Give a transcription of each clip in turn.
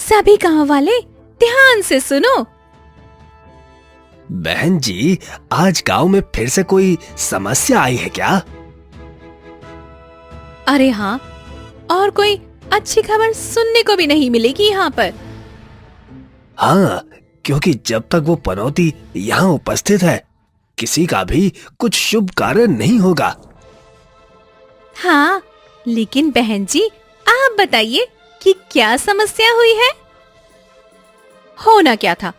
सभी गांव वाले ध्यान से सुनो। बहन जी, आज गांव में फिर से कोई समस्या आई है क्या? अरे हाँ, और कोई अच्छी खबर सुनने को भी नहीं मिलेगी यहाँ पर। हाँ, क्योंकि जब तक वो पनौती यहाँ उपस्थित है, किसी का भी कुछ शुभ कार्य नहीं होगा। हाँ, लेकिन बहन जी आप बताइए कि क्या समस्या हुई है? होना क्या था,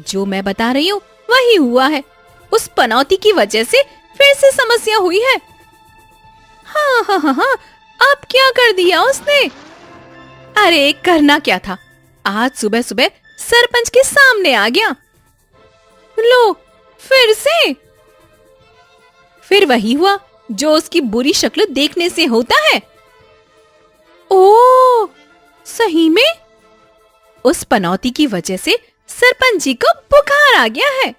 जो मैं बता रही हूँ वही हुआ है। उस पनौती की वजह से फिर से समस्या हुई है। हाँ हाँ हाँ हाँ, अब क्या कर दिया उसने? अरे करना क्या था, आज सुबह सुबह सरपंच के सामने आ गया। लो, फिर वही हुआ जो उसकी बुरी शक्ल देखने से होता है। ओ, सही में उस पनौती की वजह से सरपंच जी को बुखार आ गया है।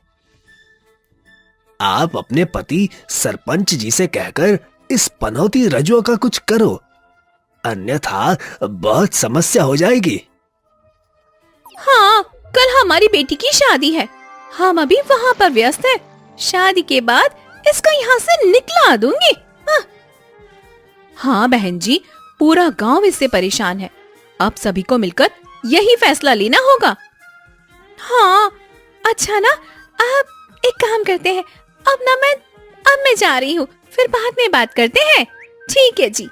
आप अपने पति सरपंच जी से कहकर इस पनौती रजुआ का कुछ करो, अन्यथा बहुत समस्या हो जाएगी। हाँ, कल हमारी बेटी की शादी है, हम अभी वहाँ पर व्यस्त हैं। शादी के बाद इसको यहाँ से निकला दूंगी। हाँ बहन जी, पूरा गांव इससे परेशान है। अब सभी को मिलकर यही फैसला लेना होगा। हाँ, अच्छा ना, आप एक काम करते हैं, अब मैं जा रही हूँ, फिर बाद में बात करते हैं। ठीक है जी।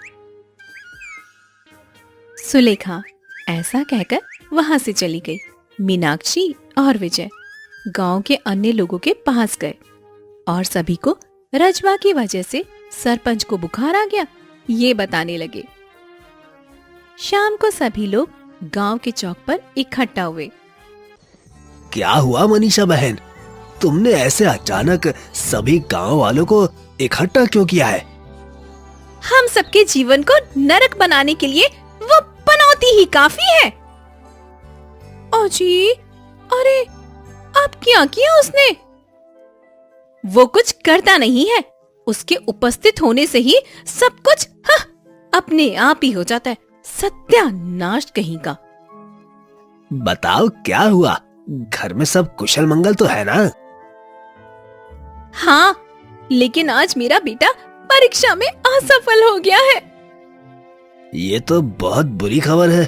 सुलेखा ऐसा कहकर वहां से चली गई। मीनाक्षी और विजय गांव के अन्य लोगों के पास गए और सभी को रजवा की वजह से सरपंच को बुखार आ गया ये बताने लगे। शाम को सभी लोग गांव के चौक पर इकट्ठा हुए। क्या हुआ मनीषा बहन, तुमने ऐसे अचानक सभी गांव वालों को इकट्ठा क्यों किया है? हम सबके जीवन को नरक बनाने के लिए वो पनौती ही काफी है। जी, अरे अब क्या किया उसने? वो कुछ करता नहीं है, उसके उपस्थित होने से ही सब कुछ अपने आप ही हो जाता है। सत्यानाश कहीं का। बताओ क्या हुआ, घर में सब कुशल मंगल तो है ना? हाँ, लेकिन आज मेरा बेटा परीक्षा में असफल हो गया है। ये तो बहुत बुरी खबर है।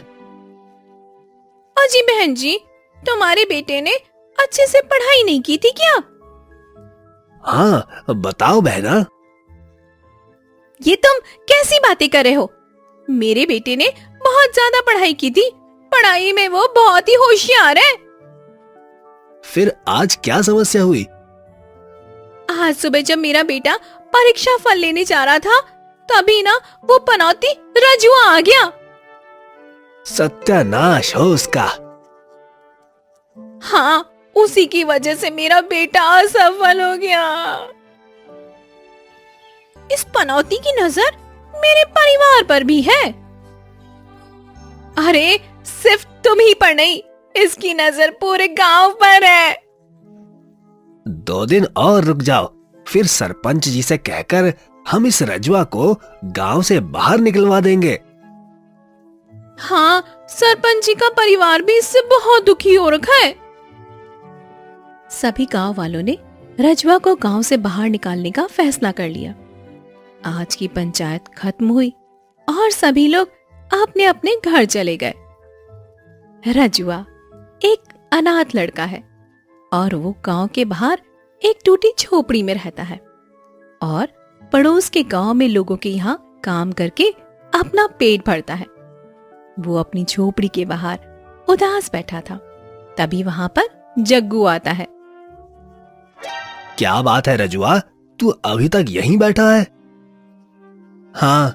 अजी बहन जी, तुम्हारे बेटे ने अच्छे से पढ़ाई नहीं की थी क्या? हाँ, बताओ बहना। ये तुम कैसी बातें कर रहे हो? मेरे बेटे ने बहुत ज्यादा पढ़ाई की थी, पढ़ाई में वो बहुत ही होशियार है। फिर आज क्या समस्या हुई? आज सुबह जब मेरा बेटा परीक्षा फल लेने जा रहा था, तभी ना वो पनौती रजुआ आ गया। सत्यानाश हो उसका। हाँ, उसी की वजह से मेरा बेटा असफल हो गया। इस पनौती की नजर मेरे परिवार पर भी है। अरे सिर्फ तुम ही पर नहीं, इसकी नजर पूरे गांव पर है। 2 दिन और रुक जाओ, फिर सरपंच जी से कहकर हम इस रजुआ को गांव से बाहर निकलवा देंगे। हाँ, सरपंच जी का परिवार भी इससे बहुत दुखी हो रखा है। सभी गांव वालों ने रजुआ को गांव से बाहर निकालने का फैसला कर लिया। आज की पंचायत खत्म हुई और सभी लोग अपने अपने घर चले गए। रजुआ एक अनाथ लड़का है और वो गांव के बाहर एक टूटी झोपड़ी में रहता है और पड़ोस के गांव में लोगों के यहाँ काम करके अपना पेट भरता है। वो अपनी झोपड़ी के बाहर उदास बैठा था, तभी वहां पर जग्गू आता है। क्या बात है रजुआ, तू अभी तक यहीं बैठा है? हाँ,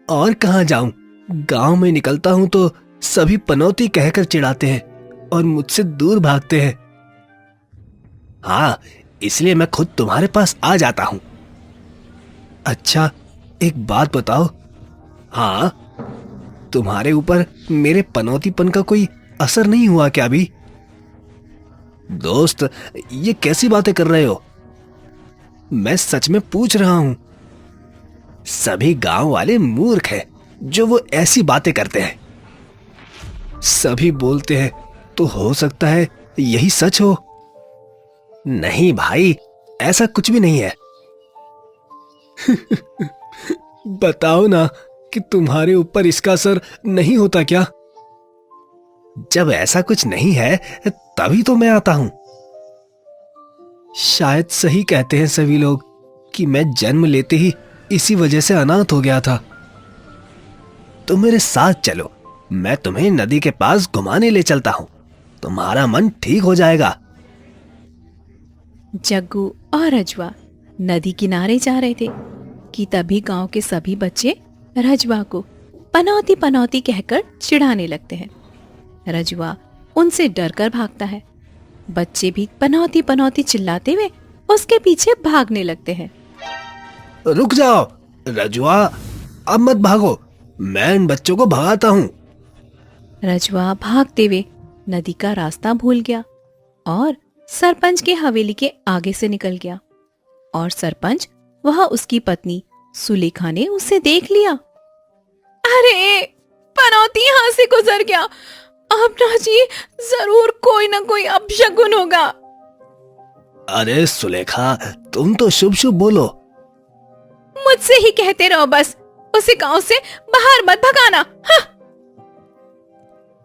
और कहाँ जाऊं? गांव में निकलता हूं तो सभी पनौती कहकर चिढ़ाते हैं और मुझसे दूर भागते हैं। हाँ, इसलिए मैं खुद तुम्हारे पास आ जाता हूं। अच्छा, एक बात बताओ। हाँ, तुम्हारे ऊपर मेरे पनौतीपन का कोई असर नहीं हुआ क्या अभी? दोस्त, ये कैसी बातें कर रहे हो? मैं सच में पूछ रहा हूं। सभी गांव वाले मूर्ख हैं जो वो ऐसी बातें करते हैं। सभी बोलते हैं, तो हो सकता है यही सच हो। नहीं भाई, ऐसा कुछ भी नहीं है। बताओ ना कि तुम्हारे ऊपर इसका असर नहीं होता क्या? जब ऐसा कुछ नहीं है तभी तो मैं आता हूं। शायद सही कहते हैं सभी लोग कि मैं जन्म लेते ही इसी वजह से अनाथ हो गया था। तुम मेरे साथ चलो, मैं तुम्हें नदी के पास घुमाने ले चलता हूं, तुम्हारा मन ठीक हो जाएगा। जग्गू और रजवा नदी किनारे जा रहे थे कि तभी गांव के सभी बच्चे रजवा को पनौती पनौती कहकर चिढ़ाने लगते हैं। रजवा उनसे डरकर भागता है। बच्चे भी पनौती पनौती चिल्लाते हुए उसके पीछे भागने लगते हैं। रुक जाओ रजवा, अब मत भागो, मैं इन बच्चों को भगाता हूं। रजवा भागते हुए नदी का रास्ता भूल गया और सरपंच के हवेली के आगे से निकल गया। और सरपंच वह उसकी पत्नी सुलेखा ने उसे देख लिया। अरे, पनौती यहाँ से गुजर गया, अब ना जी जरूर कोई ना कोई अपशगुन होगा। अरे सुलेखा, तुम तो शुभ शुभ बोलो। मुझसे ही कहते रहो बस, उसे गांव से बाहर मत भगाना। हाँ।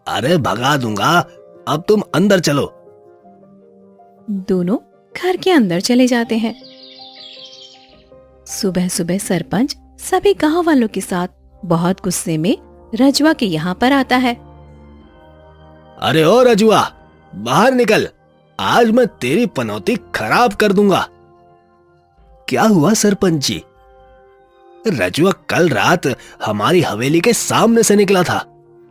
अरे भगा दूंगा, अब तुम अंदर चलो। दोनों घर के अंदर चले जाते हैं। सुबह सुबह सरपंच सभी गांव वालों के साथ बहुत गुस्से में रजवा के यहाँ पर आता है। अरे ओ रजुआ, बाहर निकल, आज मैं तेरी पनौती खराब कर दूंगा। क्या हुआ सरपंच जी? रजुआ कल रात हमारी हवेली के सामने से निकला था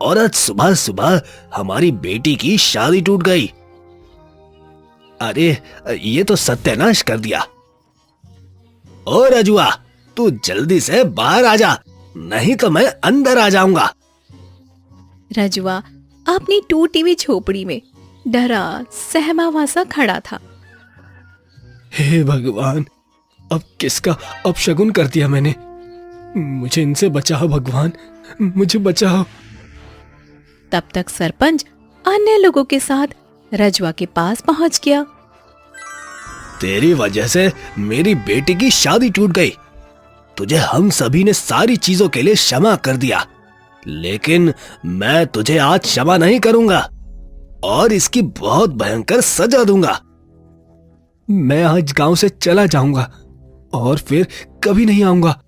और आज सुबह सुबह हमारी बेटी की शादी टूट गई। अरे ये तो सत्यानाश कर दिया। ओ रजुआ, तू जल्दी से बाहर आ जा, नहीं तो मैं अंदर आ जाऊंगा। रजवा अपनी टूटी हुई झोपड़ी में डरा सहमा हुआ सा खड़ा था। हे भगवान, अब किसका अपशगुन कर दिया मैंने? मुझे इनसे बचाओ भगवान, मुझे बचाओ। तब तक सरपंच अन्य लोगों के साथ रजवा के पास पहुंच गया। तेरी वजह से मेरी बेटी की शादी टूट गई। तुझे हम सभी ने सारी चीजों के लिए क्षमा कर दिया, लेकिन मैं तुझे आज क्षमा नहीं करूंगा और इसकी बहुत भयंकर सजा दूंगा। मैं आज गांव से चला जाऊंगा और फिर कभी नहीं आऊंगा।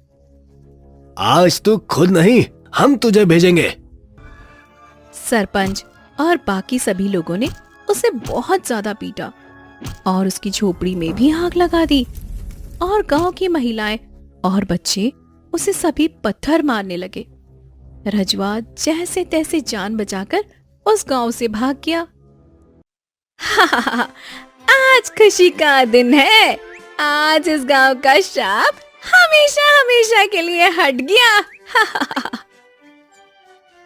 आज तू खुद नहीं, हम तुझे भेजेंगे। सरपंच और बाकी सभी लोगों ने उसे बहुत ज्यादा पीटा और उसकी झोपड़ी में भी आग लगा दी और गांव की महिलाएं और बच्चे उसे सभी पत्थर मारने लगे। रजवा जैसे तैसे जान बचाकर उस गांव से भाग गया। आज खुशी का दिन है, आज इस गांव का श्राप हमेशा हमेशा के लिए हट गया।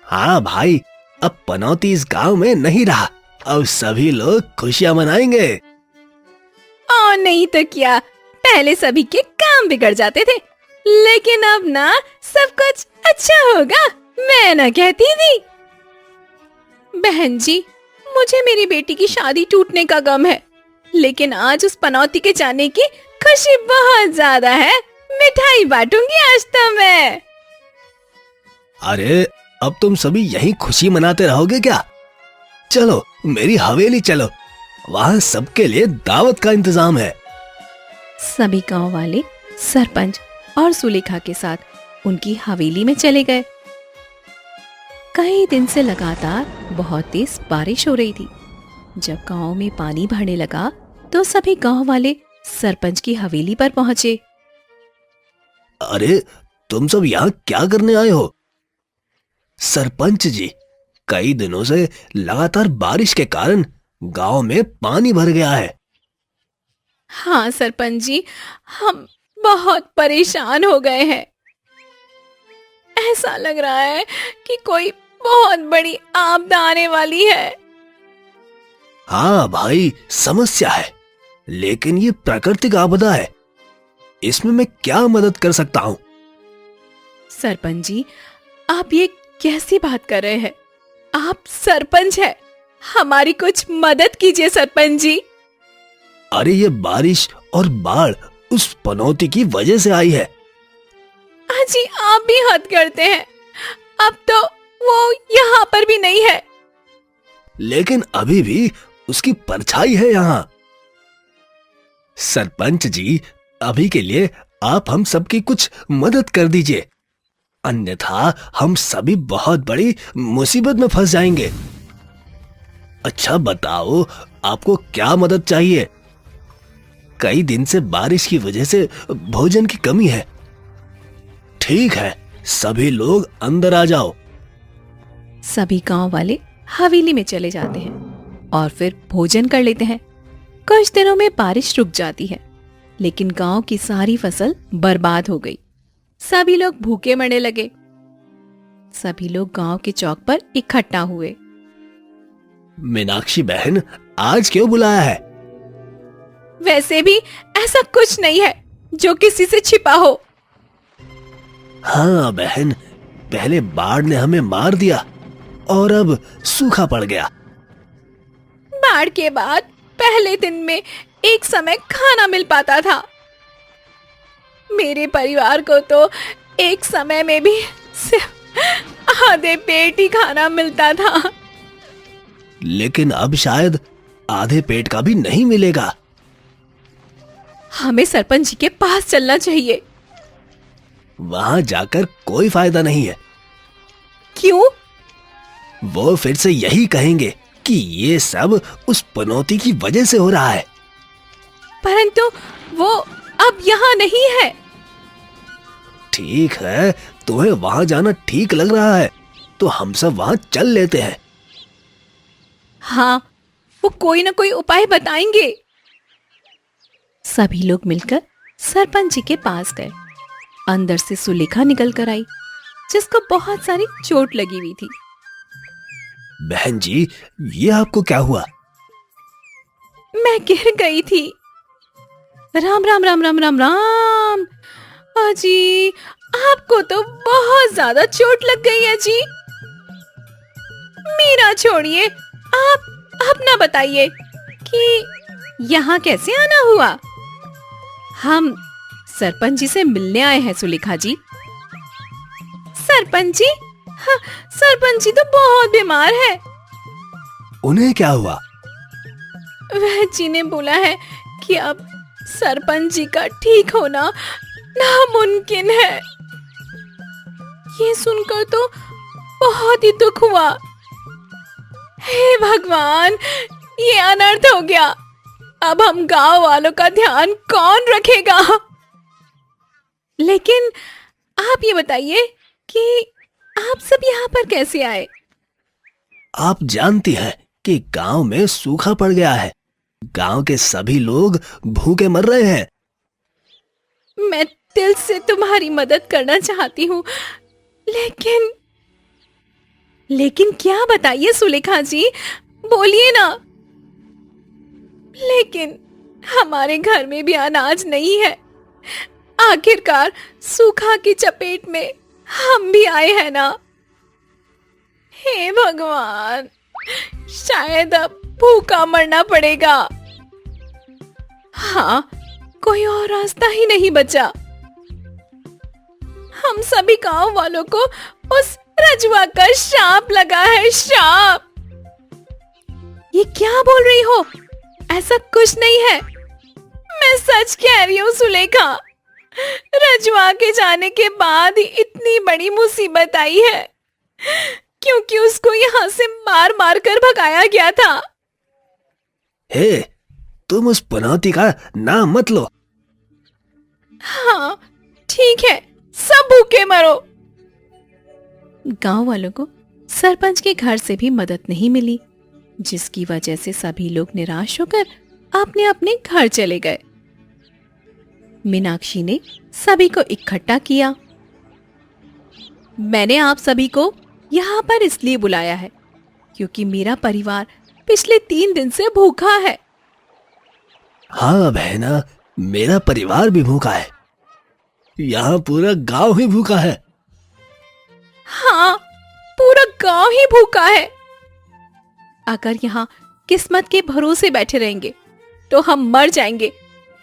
हाँ भाई, अब पनौती इस गांव में नहीं रहा, अब सभी लोग खुशियां मनाएंगे। और नहीं तो क्या, पहले सभी के काम बिगड़ जाते थे, लेकिन अब ना सब कुछ अच्छा होगा, मैं ना कहती थी। बहन जी, मुझे मेरी बेटी की शादी टूटने का गम है, लेकिन आज उस पनौती के जाने की खुशी बहुत ज्यादा है। मिठाई बांटूंगी आज तो मैं। अरे अब तुम सभी यही खुशी मनाते रहोगे क्या? चलो मेरी हवेली चलो, वहां सबके लिए दावत का इंतजाम है। सभी गांव वाले सरपंच और सुलेखा के साथ उनकी हवेली में चले गए। कई दिन से लगातार बहुत तेज बारिश हो रही थी। जब गांव में पानी भरने लगा तो सभी गांव वाले सरपंच की हवेली पर पहुंचे। अरे तुम सब यहाँ क्या करने आए हो? सरपंच जी, कई दिनों से लगातार बारिश के कारण गांव में पानी भर गया है। हाँ सरपंच जी, हम बहुत परेशान हो गए हैं। ऐसा लग रहा है कि कोई बहुत बड़ी आपदा आने वाली है। हाँ भाई, समस्या है, लेकिन ये प्राकृतिक आपदा है, इसमें मैं क्या मदद कर सकता हूँ? सरपंच जी, आप ये कैसी बात कर रहे हैं? आप सरपंच है, हमारी कुछ मदद कीजिए सरपंच जी। अरे ये बारिश और बाढ़ उस पनौती की वजह से आई है। अजी आप भी हद करते हैं, अब तो वो यहाँ पर भी नहीं है। लेकिन अभी भी उसकी परछाई है यहाँ। सरपंच जी, अभी के लिए आप हम सबकी कुछ मदद कर दीजिए, अन्यथा हम सभी बहुत बड़ी मुसीबत में फंस जाएंगे। अच्छा बताओ, आपको क्या मदद चाहिए? कई दिन से बारिश की वजह से भोजन की कमी है। ठीक है, सभी लोग अंदर आ जाओ। सभी गांव वाले हवेली में चले जाते हैं और फिर भोजन कर लेते हैं। कुछ दिनों में बारिश रुक जाती है, लेकिन गांव की सारी फसल बर्बाद हो गई। सभी लोग भूखे मरने लगे। सभी लोग गांव के चौक पर इकट्ठा हुए। मीनाक्षी बहन, आज क्यों बुलाया है? वैसे भी ऐसा कुछ नहीं है जो किसी से छिपा हो। हाँ बहन, पहले बाढ़ ने हमें मार दिया और अब सूखा पड़ गया। बाढ़ के बाद पहले दिन में एक समय खाना मिल पाता था। मेरे परिवार को तो एक समय में भी सिर्फ आधे पेट ही खाना मिलता था। लेकिन अब शायद आधे पेट का भी नहीं मिलेगा। हमें सरपंच जी के पास चलना चाहिए। वहां जाकर कोई फायदा नहीं है। क्यों? वो फिर से यही कहेंगे कि ये सब उस पनौती की वजह से हो रहा है। परंतु वो अब यहाँ नहीं है। ठीक है, तुम्हें वहां जाना ठीक लग रहा है तो हम सब वहां चल लेते हैं। हाँ, वो कोई ना कोई उपाय बताएंगे। सभी लोग मिलकर सरपंच जी के पास गए। अंदर से सुलेखा निकल कर आई, जिसको बहुत सारी चोट लगी हुई थी। बहन जी, ये आपको क्या हुआ? मैं गिर गई थी। राम राम राम राम राम राम। अजी, आपको तो बहुत ज्यादा चोट लग गई है जी। मेरा छोड़िए, आप अपना बताइए कि यहाँ कैसे आना हुआ? हम सरपंच जी से मिलने आए हैं सुलेखा जी। सरपंच जी? हाँ, सरपंच जी तो बहुत बीमार है। उन्हें क्या हुआ? वह जी ने बोला है कि अब सरपंच जी का ठीक होना नामुमकिन है। ये सुनकर तो बहुत ही दुख हुआ। हे भगवान, ये अनर्थ हो गया। अब हम गांव वालों का ध्यान कौन रखेगा? लेकिन आप ये बताइए कि आप सब यहाँ पर कैसे आए? आप जानती हैं कि गांव में सूखा पड़ गया है। गांव के सभी लोग भूखे मर रहे हैं। मैं दिल से तुम्हारी मदद करना चाहती हूँ, लेकिन क्या बताइए सुलेखा जी, बोलिए ना। लेकिन हमारे घर में भी अनाज नहीं है। आखिरकार सूखा की चपेट में हम भी आए हैं ना। हे भगवान, शायद अब भूखा मरना पड़ेगा। हाँ, कोई और रास्ता ही नहीं बचा। हम सभी गांव वालों को उस रजुआ का श्राप लगा है। श्राप? ये क्या बोल रही हो? ऐसा कुछ नहीं है। मैं सच कह रही हूँ सुलेखा। रजुआ के जाने के बाद ही इतनी बड़ी मुसीबत आई है, क्योंकि उसको यहाँ से मार मार कर भगाया गया था। हे, तुम उस पनौती का नाम मत लो। हाँ, ठीक है, सब भूखे मरो। गांव वालों को सरपंच के घर से भी मदद नहीं मिली, जिसकी वजह से सभी लोग निराश होकर अपने अपने घर चले गए। मीनाक्षी ने सभी को इकट्ठा किया। मैंने आप सभी को यहाँ पर इसलिए बुलाया है क्योंकि मेरा परिवार पिछले 3 दिन से भूखा है। हाँ बहना, मेरा परिवार भी भूखा है। यहाँ पूरा गांव ही भूखा है। हाँ, पूरा गांव ही भूखा है। अगर यहाँ किस्मत के भरोसे बैठे रहेंगे तो हम मर जाएंगे।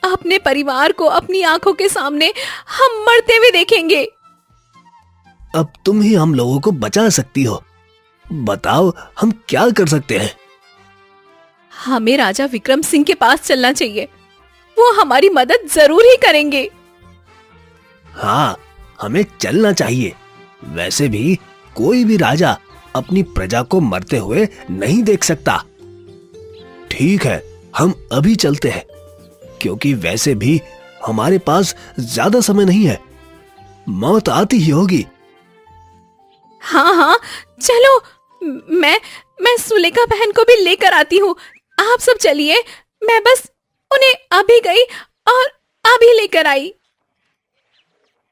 अपने परिवार को अपनी आंखों के सामने हम मरते हुए देखेंगे। अब तुम ही हम लोगों को बचा सकती हो। बताओ हम क्या कर सकते हैं? हमें राजा विक्रम सिंह के पास चलना चाहिए, वो हमारी मदद जरूर ही करेंगे। हाँ, हमें चलना चाहिए। वैसे भी कोई भी राजा अपनी प्रजा को मरते हुए नहीं देख सकता। ठीक है, हम अभी चलते हैं, क्योंकि वैसे भी हमारे पास ज्यादा समय नहीं है। मौत आती ही होगी। हाँ हाँ चलो, मैं सुलेखा बहन को भी लेकर आती हूँ। आप सब चलिए, मैं बस उन्हें अभी गई और अभी लेकर आई।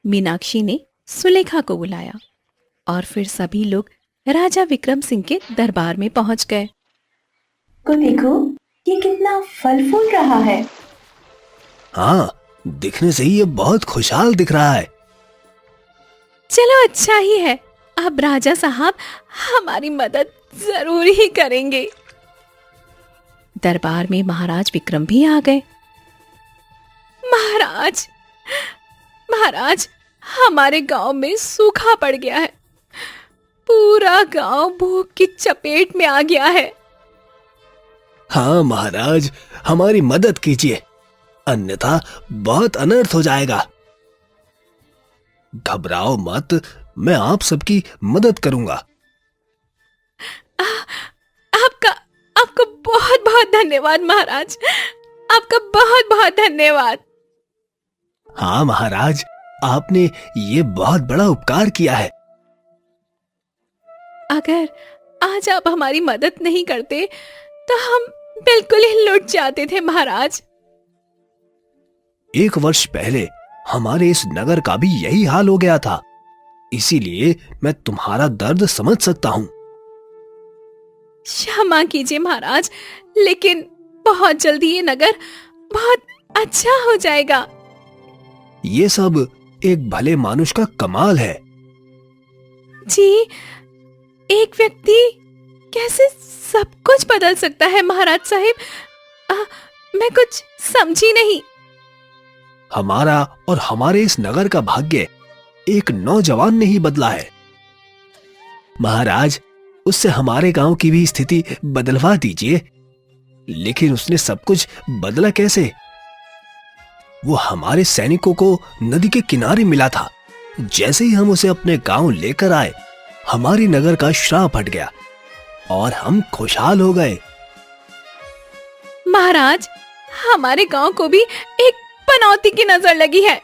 मीनाक्षी ने सुलेखा को बुलाया और फिर सभी लोग राजा विक्रम सिंह के दरबार में पहुंच गए। तो देखो, ये कितना फल फूल रहा है। हाँ, दिखने से ही ये बहुत खुशहाल दिख रहा है। चलो अच्छा ही है, अब राजा साहब हमारी मदद जरूर ही करेंगे। दरबार में महाराज विक्रम भी आ गए। महाराज, महाराज, हमारे गांव में सूखा पड़ गया है। पूरा गांव भूख की चपेट में आ गया है। हाँ महाराज, हमारी मदद कीजिए, अन्यथा बहुत अनर्थ हो जाएगा। घबराओ मत, मैं आप सबकी मदद करूंगा। आपका बहुत बहुत धन्यवाद महाराज, आपका बहुत बहुत धन्यवाद। हाँ महाराज, आपने ये बहुत बड़ा उपकार किया है। अगर आज आप हमारी मदद नहीं करते तो हम बिल्कुल ही लुट जाते थे महाराज। 1 वर्ष पहले हमारे इस नगर का भी यही हाल हो गया था, इसीलिए मैं तुम्हारा दर्द समझ सकता हूँ। क्षमा कीजिए महाराज, लेकिन बहुत जल्दी ये नगर बहुत अच्छा हो जाएगा। ये सब एक भले मानुष का कमाल है। जी, एक व्यक्ति कैसे सब कुछ बदल सकता है महाराज साहिब? मैं कुछ समझी नहीं। हमारा और हमारे इस नगर का भाग्य एक नौजवान ने ही बदला है। महाराज, उससे हमारे गांव की भी स्थिति बदलवा दीजिए। लेकिन उसने सब कुछ बदला कैसे? वो हमारे सैनिकों को नदी के किनारे मिला था। जैसे ही हम उसे अपने गांव लेकर आए, हमारी नगर का श्राप हट गया और हम खुशहाल हो गए। महाराज, हमारे गांव को भी एक पनौती की नजर लगी है।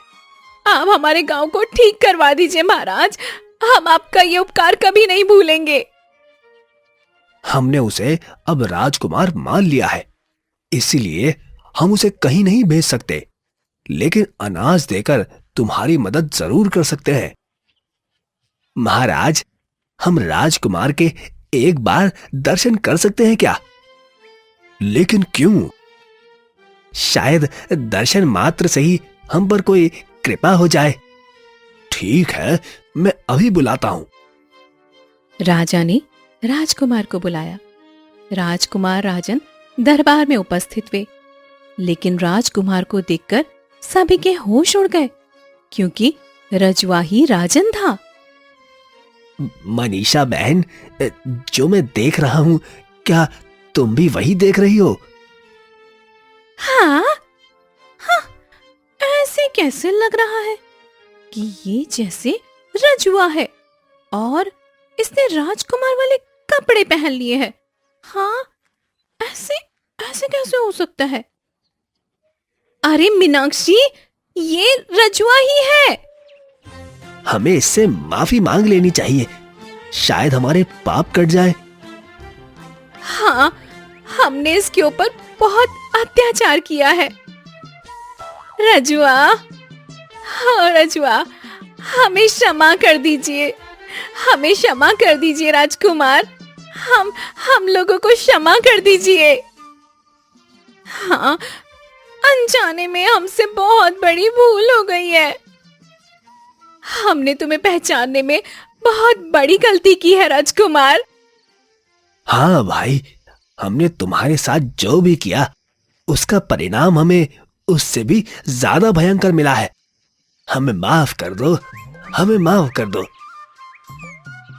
आप हमारे गांव को ठीक करवा दीजिए महाराज, हम आपका ये उपकार कभी नहीं भूलेंगे। हमने उसे अब राजकुमार मान लिया है, इसीलिए हम उसे कहीं नहीं भेज सकते, लेकिन अनाज देकर तुम्हारी मदद जरूर कर सकते हैं। महाराज, हम राजकुमार के एक बार दर्शन कर सकते हैं क्या? लेकिन क्यों? शायद दर्शन मात्र से ही हम पर कोई कृपा हो जाए। ठीक है, मैं अभी बुलाता हूं। राजा ने राजकुमार को बुलाया। राजकुमार राजन दरबार में उपस्थित हुए, लेकिन राजकुमार को देखकर सभी के होश उड़ गए, क्योंकि रजवा ही राजन था। मनीषा बहन, जो मैं देख रहा हूं, क्या तुम भी वही देख रही हो? हाँ, हाँ, ऐसे कैसे लग रहा है कि ये जैसे रजुआ है और इसने राजकुमार वाले कपड़े पहन लिए हैं। हाँ, ऐसे ऐसे कैसे हो सकता है? अरे मीनाक्षी, ये रजुआ ही है। हमें इससे माफी मांग लेनी चाहिए, शायद हमारे पाप कट जाए। हाँ, हमने इसके ऊपर बहुत अत्याचार किया है। रजुआ, हाँ रजुआ, हमें क्षमा कर दीजिए, हमें क्षमा कर दीजिए राजकुमार, हम लोगों को क्षमा कर दीजिए। हाँ, अनजाने में हमसे बहुत बड़ी भूल हो गई है। हमने तुम्हें पहचानने में बहुत बड़ी गलती की है राजकुमार। हाँ भाई, हमने तुम्हारे साथ जो भी किया उसका परिणाम हमें उससे भी ज्यादा भयंकर मिला है। हमें माफ कर दो, हमें माफ कर दो।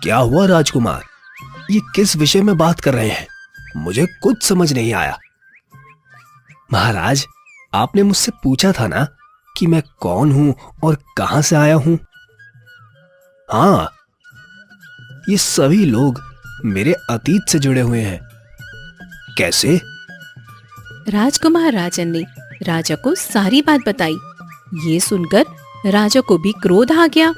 क्या हुआ राजकुमार? ये किस विषय में बात कर रहे हैं? मुझे कुछ समझ नहीं आया। महाराज, आपने मुझसे पूछा था ना कि मैं कौन हूं और कहां से आया हूं। हाँ, ये सभी लोग मेरे अतीत से जुड़े हुए हैं। कैसे? राजकुमार राजन ने राजा को सारी बात बताई। ये सुनकर राजा को भी क्रोध आ गया।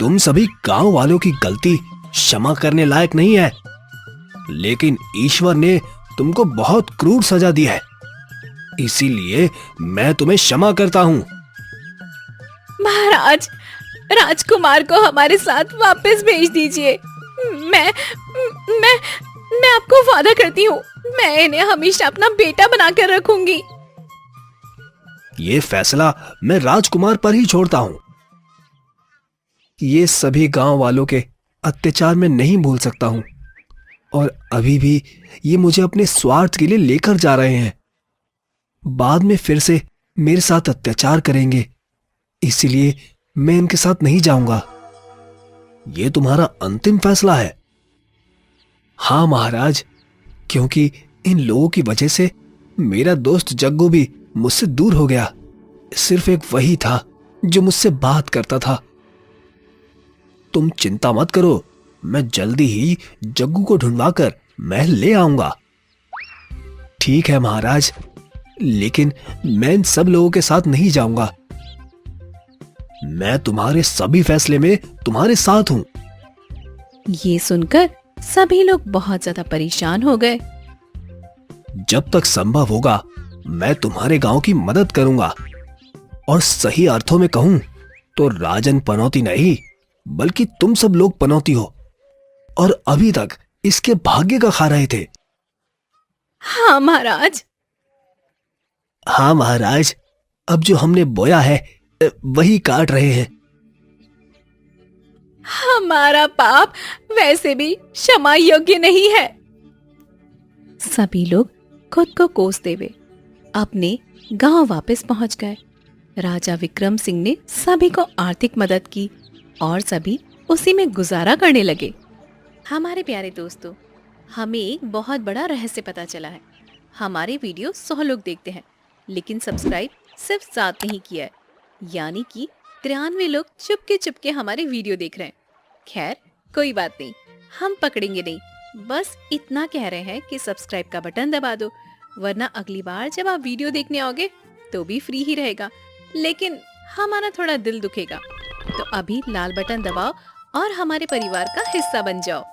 तुम सभी गांव वालों की गलती क्षमा करने लायक नहीं है, लेकिन ईश्वर ने तुमको बहुत क्रूर सजा दी है, इसीलिए मैं तुम्हें क्षमा करता हूँ। महाराज, राजकुमार को हमारे साथ वापस भेज दीजिए। मैं मैं मैं आपको वादा करती हूँ, मैं इन्हें हमेशा अपना बेटा बनाकर रखूंगी। ये फैसला मैं राजकुमार पर ही छोड़ता हूँ। ये सभी गांव वालों के अत्याचार में नहीं भूल सकता हूँ, और अभी भी ये मुझे अपने स्वार्थ के लिए लेकर जा रहे हैं। बाद में फिर से मेरे साथ अत्याचार करेंगे, इसीलिए मैं इनके साथ नहीं जाऊंगा। ये तुम्हारा अंतिम फैसला है? हाँ महाराज, क्योंकि इन लोगों की वजह से मेरा दोस्त जग्गू भी मुझसे दूर हो गया। सिर्फ एक वही था जो मुझसे बात करता था। तुम चिंता मत करो, मैं जल्दी ही जग्गू को ढूंढवाकर महल ले आऊंगा। ठीक है महाराज, लेकिन मैं इन सब लोगों के साथ नहीं जाऊंगा। मैं तुम्हारे सभी फैसले में तुम्हारे साथ हूं। ये सुनकर सभी लोग बहुत ज्यादा परेशान हो गए। जब तक संभव होगा मैं तुम्हारे गांव की मदद करूंगा, और सही अर्थों में कहूं तो राजन पनौती नहीं बल्कि तुम सब लोग पनौती हो, और अभी तक इसके भाग्य का खा रहे थे। हाँ महाराज। हाँ महाराज, अब जो हमने बोया है वही काट रहे हैं। हमारा पाप वैसे भी क्षमा योग्य नहीं है। सभी लोग खुद को कोसते हुए अपने गांव वापस पहुंच गए। राजा विक्रम सिंह ने सभी को आर्थिक मदद की और सभी उसी में गुजारा करने लगे। हमारे प्यारे दोस्तों, हमें एक बहुत बड़ा रहस्य पता चला है। हमारे वीडियो 100 लोग देखते हैं, लेकिन सब्सक्राइब सिर्फ 7 नहीं किया है, यानी कि 93 लोग चुपके हमारे वीडियो देख रहे हैं। खैर कोई बात नहीं, हम पकड़ेंगे नहीं। बस इतना कह रहे हैं कि सब्सक्राइब का बटन दबा दो, वरना अगली बार जब आप वीडियो देखने आओगे तो भी फ्री ही रहेगा, लेकिन हमारा थोड़ा दिल दुखेगा। तो अभी लाल बटन दबाओ और हमारे परिवार का हिस्सा बन जाओ।